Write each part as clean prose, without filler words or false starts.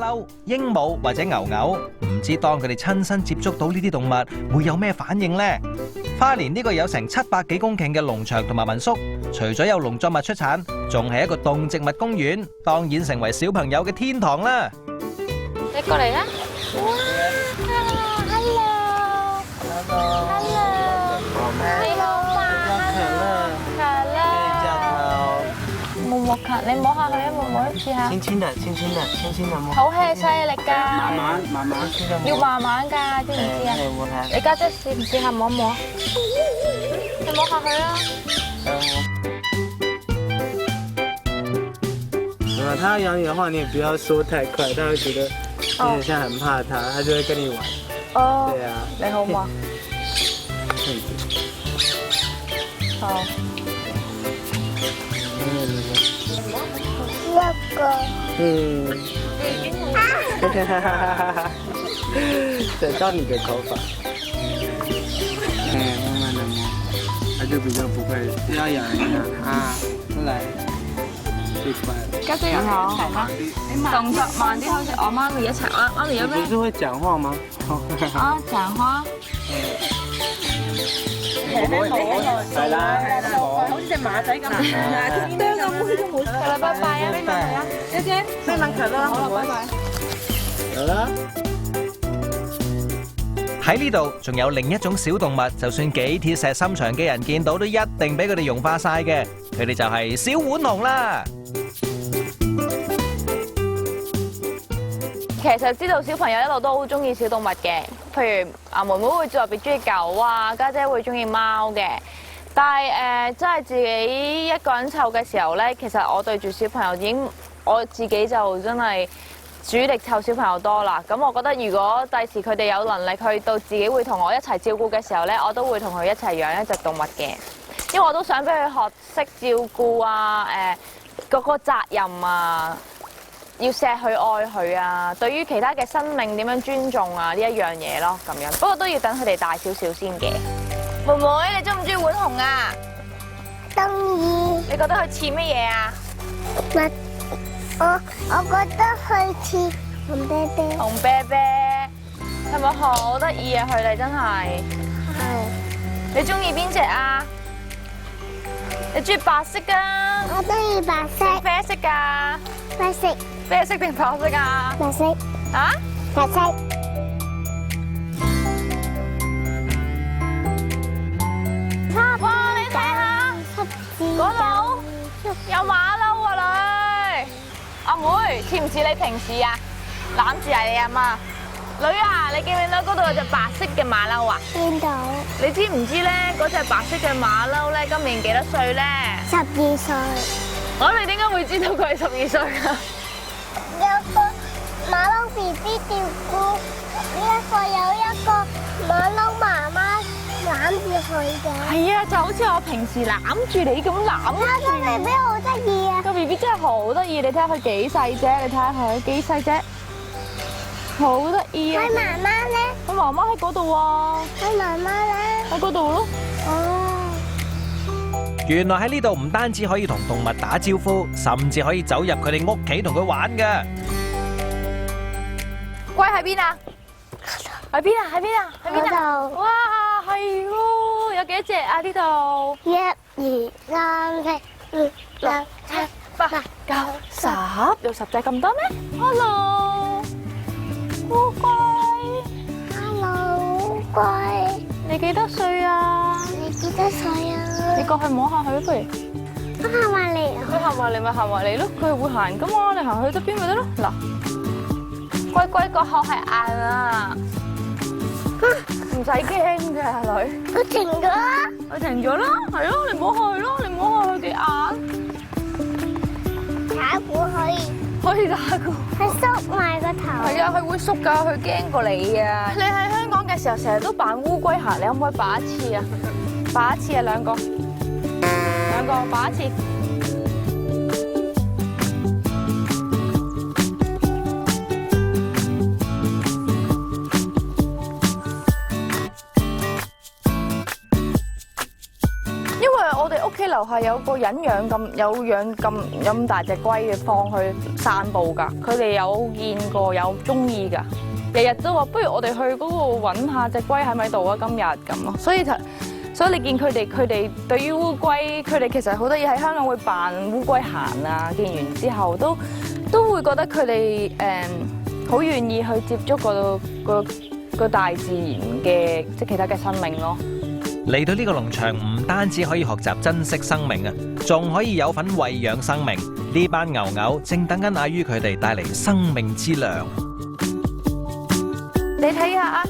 騮、鸚鵡或者牛牛，唔知當佢哋親身接觸到呢啲動物會有咩反應呢？花蓮呢個有成700幾公頃嘅農場同埋民宿，除咗有農作物出產，仲係一個動植物公園，當然成為小朋友嘅天堂啦！你過嚟啦！哇 ，hello，hello，hello，可樂，你摸下佢啊，摸摸試下。輕輕的，輕輕的，輕輕的摸。好氣勢力㗎，慢慢，要慢慢㗎，知唔知啊？你家姐試唔試下摸摸？你摸下佢啦。他要咬你的話，你也不要說太快，他會覺得你好像很怕他，他就會跟你玩。哦，對啊。你好唔好？好。對，到你的頭髮。慢慢的摸，他就比較不會要咬人啊。過來，最快了。家姐有好嗎？動作慢啲，好似我媽咪一齊。媽咪有咩？你不是會講話嗎？啊，講話。係啦，好似隻馬仔咁，叮叮咁妹都冇。好啦，拜拜啊，你問佢啦，姐姐，你問佢啦，好啦，拜拜。好啦。喺呢度仲有另一種小動物，就算幾鐵石心腸嘅人見到都一定俾佢哋融化晒嘅，佢哋就係小浣熊啦。其實知道小朋友一路都好中意小動物嘅，譬如阿妹妹會特別中意狗啊，家姐會中意貓嘅。但係真係自己一個人湊嘅時候咧，其實我對住小朋友我自己就真係主力湊小朋友多啦。咁我覺得如果第時佢哋有能力去到自己會同我一齊照顧嘅時候咧，我都會同佢一齊養一隻動物嘅，因為我都想俾佢學識照顧啊，嗰個責任啊。要錫佢愛佢啊！對於其他嘅生命點樣尊重啊呢一樣嘢咯，咁樣。不過都要等佢哋大少少先嘅。妹妹，你中唔中意浣熊啊？中意。你覺得佢似乜嘢啊？我覺得佢似紅啤啤。紅啤啤係咪好得意啊？佢哋真係。係。你中意邊隻啊？你中意白色㗎？我中意白色。啡色㗎？白色。啡色定白色啊？白色。啊？白色。哇！你睇下嗰度有馬騮啊女，阿妹似唔似你平時啊攬住係你阿媽？女啊，你見唔見到嗰度有隻白色嘅馬騮啊？見到。你知唔知咧？嗰隻白色嘅馬騮咧，今年幾多歲咧？12歲。你點解會知道佢係12歲啊？有個馬騮 BB 照顧，有一個馬騮媽媽攬住佢嘅。係啊，就好似我平時攬住你咁攬住。個 BB 好得意啊！個 BB 真係好得意，你睇下佢幾細啫，你睇下佢幾細啫，好得意啊！佢媽媽咧？佢媽媽喺嗰度啊！佢媽媽咧？喺嗰度咯。哦。原來喺呢度唔單止可以同動物打招呼，甚至可以走入佢哋屋企同佢玩㗎。龜喺邊啊？喺邊啊？喺邊啊？喺邊啊？哇，係喎，有幾多隻啊？呢度1、2、3、4、5、6、7、8、9、10，有10隻咁多咩 ？Hello， 烏龜。Hello， 烏龜。你幾多歲啊？你幾多歲啊？你過去摸下佢不如。我行埋嚟。佢行埋嚟咪行埋嚟咯，佢會行噶嘛，你行去側邊咪得咯。嗱，龜龜個殼係硬啊，唔使驚㗎女。佢停咗啦。佢停咗啦，係咯，你摸下佢咯，你摸下佢幾硬。打鼓可以。可以打鼓。佢縮埋個頭。係啊，佢會縮㗎，佢驚過你啊！你喺香港嘅時候成日都扮烏龜行，你可唔可以扮一次啊？扮一次啊，兩個扮一次。因為我哋屋企樓下有個人養咁大隻龜嘅，放去散步㗎，佢哋有見過有中意㗎，日日都話不如我哋去嗰度揾下隻龜喺咪度啊，今日咁咯。所以你見佢哋對於烏龜，佢哋其實好多嘢喺香港會扮烏龜行啊，見完之後都會覺得佢哋好願意去接觸個大自然嘅即係其他嘅生命咯。嚟到呢個農場唔單止可以學習珍惜生命啊，仲可以有份餵養生命。呢班牛牛正等緊阿於佢哋帶嚟生命之糧。你睇下啊，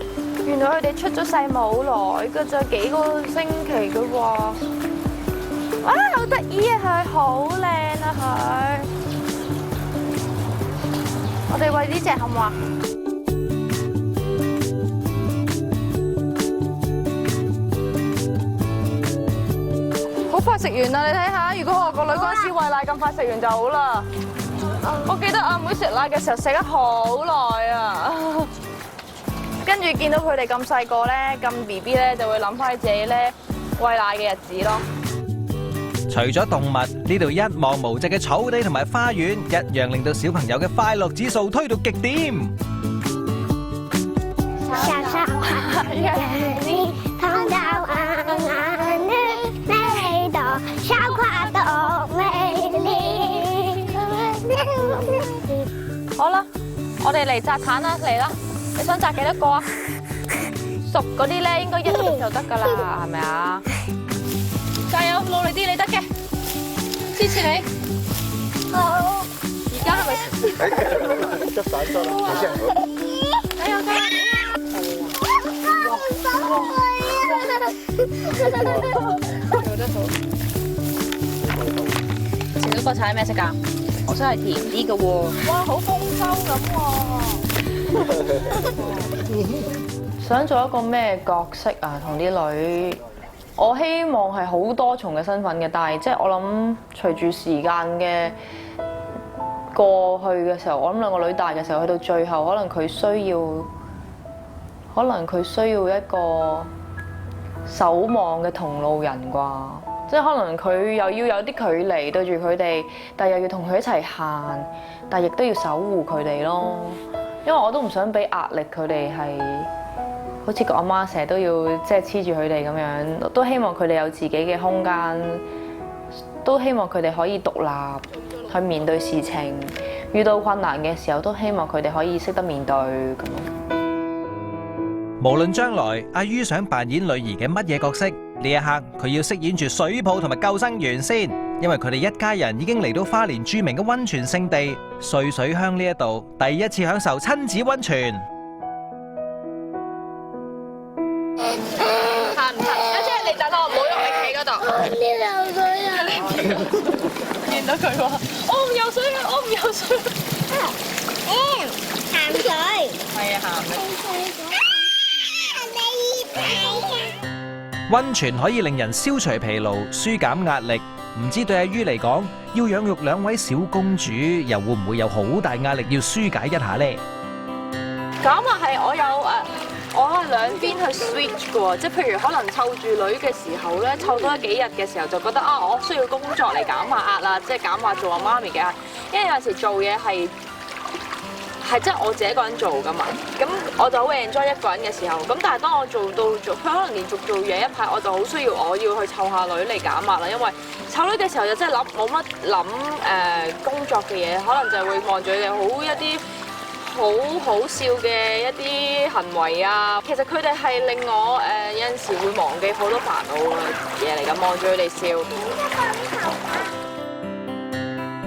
原來佢哋出咗世冇耐，佢就幾個星期嘅喎。哇，好得意啊佢，好靚啊佢。我哋餵呢隻好唔好啊？好快食完啦！你睇下，如果我個女嗰陣時餵奶咁快食完就好啦。我記得阿妹食奶嘅時候食咗好耐啊。跟住見到佢哋咁細個咧，咁 BB 咧，就會諗翻自己咧餵奶嘅日子咯。除咗動物，呢度一望無際嘅草地同埋花園，一樣令到小朋友嘅快樂指數推到極點。好啦，我哋嚟摘橙啦，嚟啦！你想摘幾多個啊？熟嗰啲咧，應該一碟就得噶啦，係咪啊？加油，努力啲，你得嘅，支持你。好。而家係咪？執散咗啦，好正好。加油加油！做得好。食咗個橙咩色㗎？我想係甜啲嘅喎。哇，好豐收咁喎！想做一個咩角色啊？同啲女，我希望係好多重嘅身份嘅，但係即係我諗隨住時間嘅過去嘅時候，我諗兩個女大嘅時候，去到最後，可能佢需要一個守望嘅同路人啩。即係可能佢又要有啲距離對住佢哋，但係又要同佢一齊行，但係亦都要守護佢哋咯。因為我都唔想俾壓力佢哋係好似個阿媽成日都要即係黐住佢哋咁樣，都希望佢哋有自己嘅空間，都希望佢哋可以獨立去面對事情，遇到困難嘅時候都希望佢哋可以識得面對咁。無論將來阿於想扮演女兒嘅乜嘢角色，呢一刻佢要飾演住水泡同埋救生員先，因為佢哋一家人已經嚟到花蓮著名嘅溫泉勝地瑞水鄉呢一度，第一次享受親子溫泉。行唔行？家姐，你等我，唔好用你企嗰度。呢流水啊！見到佢話：我唔游水啊！我唔游水。鹹水。係啊，鹹嘅。溫泉可以令人消除疲勞、舒減壓力，唔知對阿於嚟講，要養育兩位小公主，又會唔會有好大壓力要疏解一下呢？咁啊係，我係兩邊去 switch 嘅喎，即係譬如可能湊住女嘅時候咧，湊多幾日嘅時候就覺得啊，我需要工作嚟減下壓啦，即係減下做阿媽咪嘅壓，因為有陣時做嘢係即係我自己一個人做噶嘛，咁我就好 enjoy 一個人嘅時候，咁但係當我做佢可能連續做嘢一排，我就好需要我要去湊下女嚟減壓啦，因為湊女嘅時候就真係冇乜諗工作嘅嘢，可能就會望住佢哋一啲好笑嘅一啲行為啊，其實佢哋係令我有陣時會忘記好多煩惱嘅嘢嚟咁，望住佢哋笑。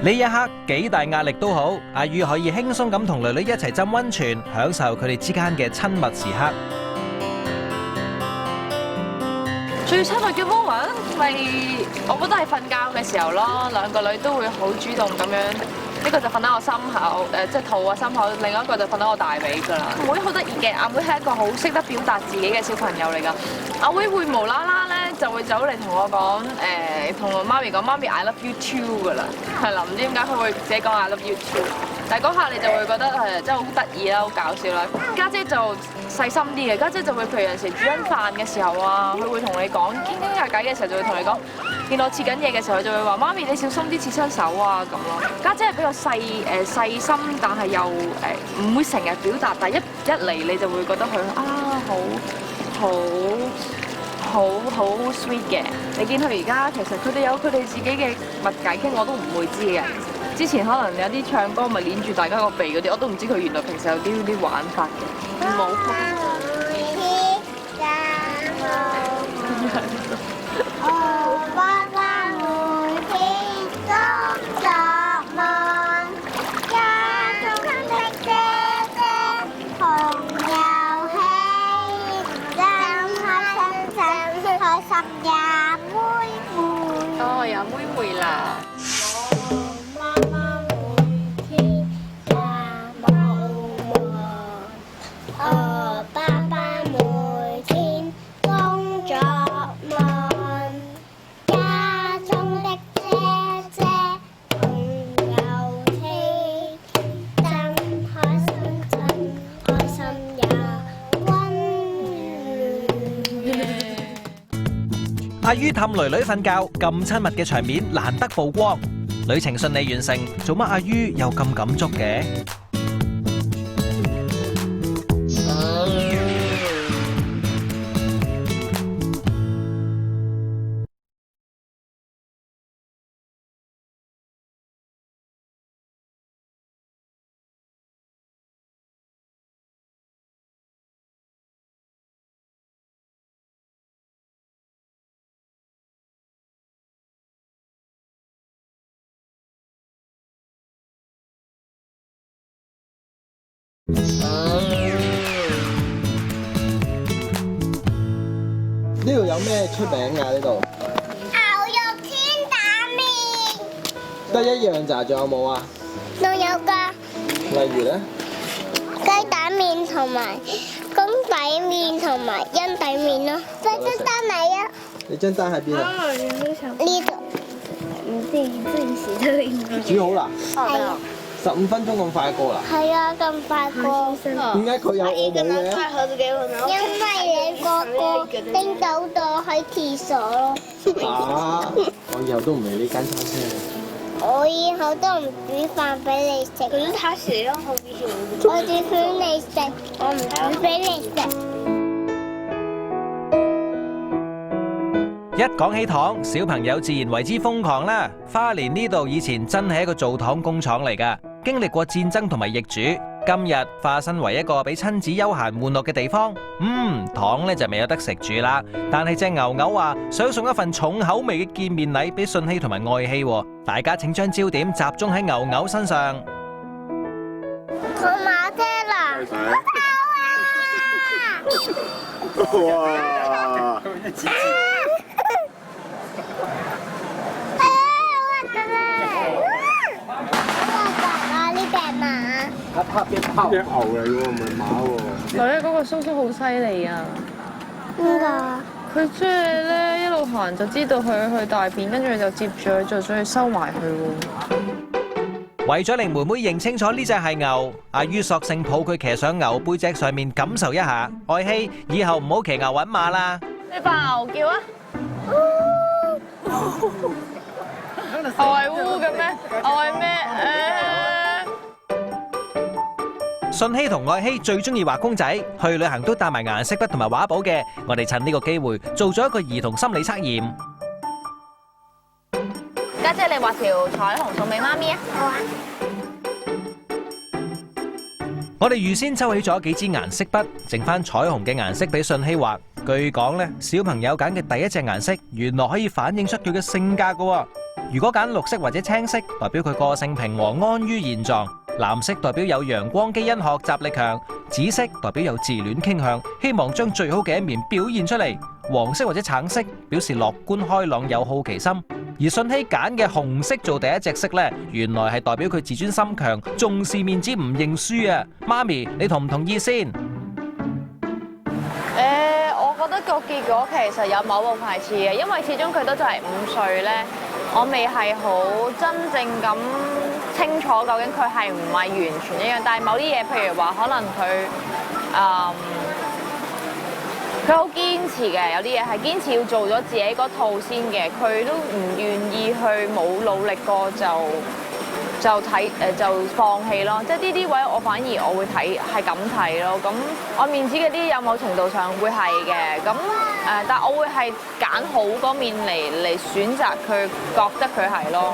呢一刻幾大壓力都好，阿於可以輕鬆咁同女女一齊浸溫泉，享受佢哋之間嘅親密時刻。最親密嘅 moment 咪，我覺得係瞓覺嘅時候咯，兩個女都會好主動咁樣。呢個就瞓喺我心口，即係肚啊心口，另一個就瞓喺我大髀㗎啦。阿妹好得意嘅，阿妹係一個好識得表達自己嘅小朋友嚟㗎。阿妹會無啦啦咧就會走嚟同我講，同我媽咪講媽咪 I love you too 㗎啦，係啦，唔知點解佢會自己講 I love you too。但係嗰刻你就會覺得係真係好得意啦，好搞笑啦。家姐就細心啲嘅，家姐就會譬如有陣時煮緊飯嘅時候啊，佢會同你講傾傾下偈嘅時候就會同你講，見到我切緊嘢嘅時候，佢就會話媽咪你小心啲切親手啊咁咯。家姐係比較細心，但係又唔會成日表達，但係一嚟你就會覺得佢好 sweet 嘅。你見佢而家其實佢哋有佢哋自己嘅密偈傾，我都唔會知嘅。之前可能有啲唱歌咪捏住大家個鼻嗰啲，我都唔知佢原來平時有啲玩法嘅。冇。爸爸每天工作忙，家中的姐姐同遊戲，真開心也妹妹。哦，有妹妹啦。阿於氹囡囡瞓覺咁親密嘅場面難得曝光，旅程順利完成，做乜阿於又咁感觸嘅？呢度有咩出名㗎？呢度牛肉煎打麵得一樣咋，仲有冇啊？仲有㗎，例如咧，雞蛋麵同埋公仔麵同埋因底麵咯。快啲單嚟啊！你張單喺邊啊？呢度唔知陣時都應該煮好啦係啊， ，15分鐘咁快過啦。係啊，咁快過。點解佢有我冇嘅？因為你個個拎走咗喺廁所咯。啊！我以後都唔嚟呢間餐廳啦。我以後都唔煮飯俾你食。咁他食咯，我煮俾你食，我唔煮俾你食。一講起糖，小朋友自然為之瘋狂啦。花蓮呢度以前真係一個做糖工廠嚟㗎，經歷過戰爭同埋易主，今日化身為一個俾親子休閒玩樂嘅地方。糖呢就未有得食住啦，但係隻牛牛話想送一份重口味嘅見面禮俾信希同埋愛希，大家請將焦點集中喺牛牛身上。同馬車啦！哇！一泡牛嚟喎，唔係馬喎。佢咧嗰個叔叔好犀利啊！邊個？佢即係咧一路行就知道佢去大便，跟住就接住佢，就想去收埋佢喎。為咗令妹妹認清楚呢隻係牛，阿於索性抱佢騎上牛背脊上面感受一下。愛希，以後唔好騎牛揾馬啦。你扮牛叫啊！係烏嘅咩？係咩？信希同愛希最中意畫公仔，去旅行都帶埋顏色筆同埋畫簿嘅。我哋趁呢個機會做咗一個兒童心理測驗。家姐，你畫條彩虹送俾媽咪啊！好啊。我哋預先抽起咗幾支顏色筆，剩翻彩虹嘅顏色俾信希畫。據講呢，小朋友揀嘅第一隻顏色，原來可以反映出佢嘅性格㗎。如果揀綠色或者青色，代表佢個性平和安於現狀；藍色代表有陽光基因、學習力強；紫色代表有自戀傾向，希望將最好嘅一面表現出嚟；黃色或者橙色表示樂觀開朗、有好奇心。而信希揀嘅紅色做第一隻色呢，原來係代表佢自尊心強、重視面子、唔認輸啊！媽咪，你同唔同意先？我覺得個結果其實有某部分係似嘅，因為始終佢都就係5歲咧，我未係好真正咁清楚究竟佢係唔係完全一樣。但係某啲嘢，譬如話可能佢好堅持嘅，有啲嘢係堅持要做咗自己嗰套先嘅，佢都唔願意去冇努力過就放棄咯。即係呢啲位我反而我會睇係咁睇咯。咁愛面子嗰啲有某程度上會係嘅。咁但係我會係揀好嗰面嚟選擇佢，覺得佢係咯。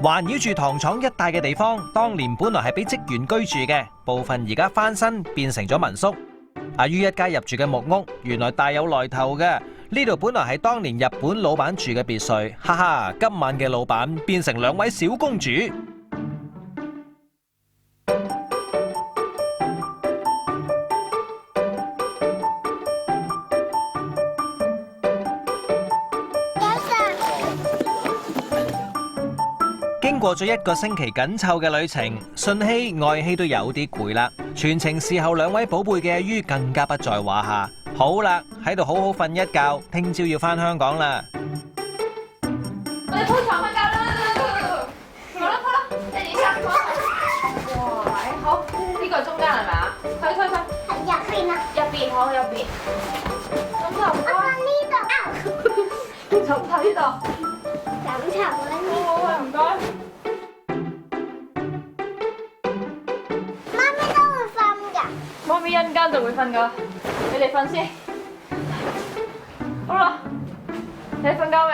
環繞住糖廠一帶嘅地方，當年本來係俾職員居住嘅，部分而家翻新變成咗民宿。阿於一家入住嘅木屋，原來大有來頭嘅。呢度本來係當年日本老闆住嘅別墅，哈哈！今晚嘅老闆變成2位小公主。經過咗1個星期緊湊嘅旅程，信希、愛希都有啲攰啦。全程侍候2位寶貝嘅阿於更加不在話下。好啦，喺度好好瞓一覺，聽朝要返香港啦。我哋鋪床瞓覺啦！好啦好啦，你哋上床。哇，好，呢個中間係咪啊？推。入邊啊！入邊好入邊。咁就唔該。呢度。枕頭呢度。枕頭啊！好啊，唔該。媽咪都會瞓㗎。媽咪一陣間就會瞓㗎，你哋瞓先。好啦，你瞓覺未？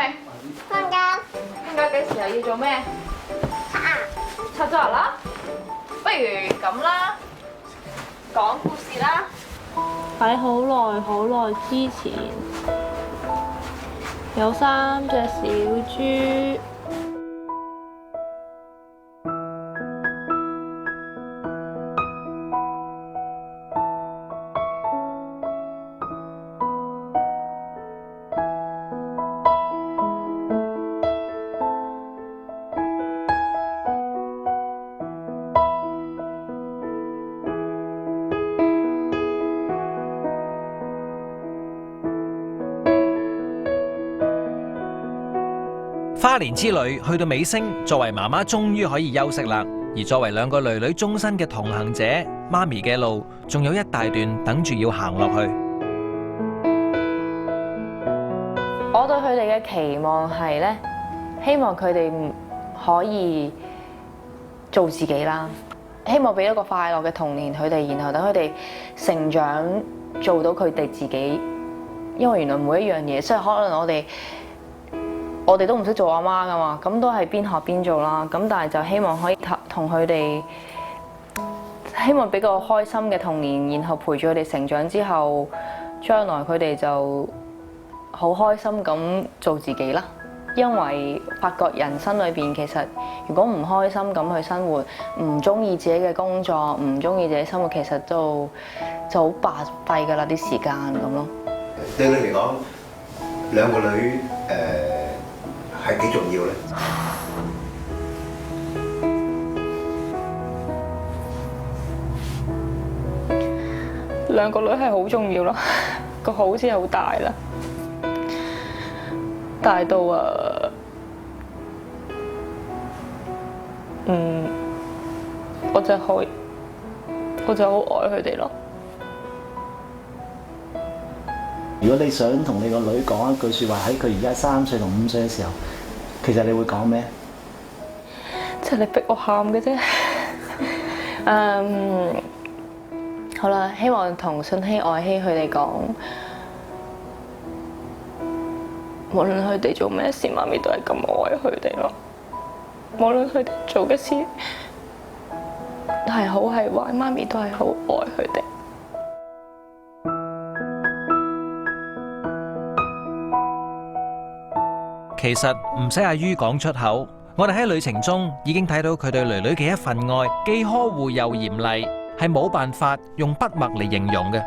瞓覺。瞓覺幾時又要做咩？刷咗牙啦。不如咁啦，講故事啦。喺好耐之前，有3隻小豬。花蓮之旅去到尾聲，作為媽媽終於可以休息啦。而作為2個囡囡終身嘅同行者，媽咪嘅路仲有一大段等住要行落去。我對佢哋嘅期望係咧，希望佢哋可以做自己啦，希望俾一個快樂嘅童年佢哋，然後等佢哋成長做到佢哋自己。因為原來每一樣嘢，即係可能我哋都唔識做阿媽噶嘛，咁都係邊學邊做啦。咁但係就希望可以同佢哋，希望俾個開心嘅童年，然後陪住佢哋成長之後，將來佢哋就好開心咁做自己啦。因為發覺人生裏邊其實如果唔開心咁去生活，唔中意自己嘅工作，唔中意自己生活，其實就好白費㗎啦啲時間咁咯。對你嚟講，2個女係幾重要咧？兩個女係好重要咯，個好字好大啦，大到我就好愛佢哋咯。如果你想同你個女講一句説話，喺佢而家3歲同5歲嘅時候，其實你會講咩？即係你逼我喊嘅啫。好啦，希望同信希、愛希佢哋講，無論佢哋做咩事，媽咪都係咁愛佢哋咯。無論佢哋做嘅事係好係壞，媽咪都係好愛佢哋。其實唔使阿於講出口，我哋喺旅程中已經睇到佢對囡囡嘅一份愛，既呵護又嚴厲，係冇辦法用筆墨嚟形容嘅。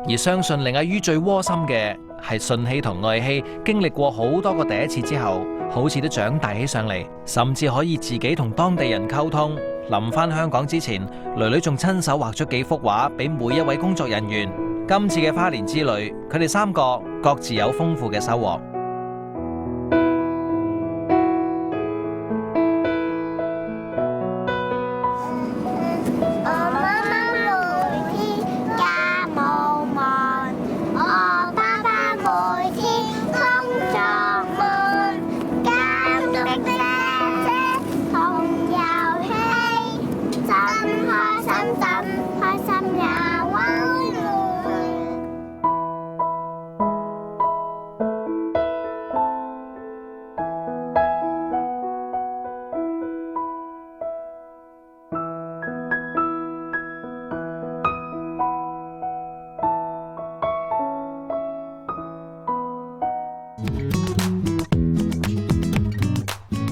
而相信令阿於最窩心嘅係信希同愛希經歷過好多個第一次之後，好似都長大起上嚟，甚至可以自己同當地人溝通。臨返香港之前，囡囡仲親手畫咗幾幅畫俾每一位工作人員。今次嘅花蓮之旅，佢哋3個各自有豐富嘅收穫。開心呀！哇！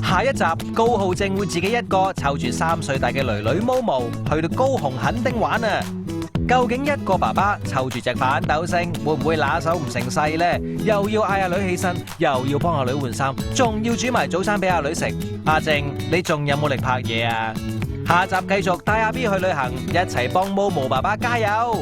下一集高浩正會自己一個湊住3歲大嘅囡囡 Momo 去到高雄墾丁玩啊！究竟一個爸爸湊住隻反斗星會唔會拿手唔成勢呢？又要嗌阿女起身，又要幫阿女換衫，仲要煮埋早餐俾阿女食。阿正，你仲有冇力拍嘢啊？下集繼續帶阿 B 去旅行，一齊幫 Momo 爸爸加油！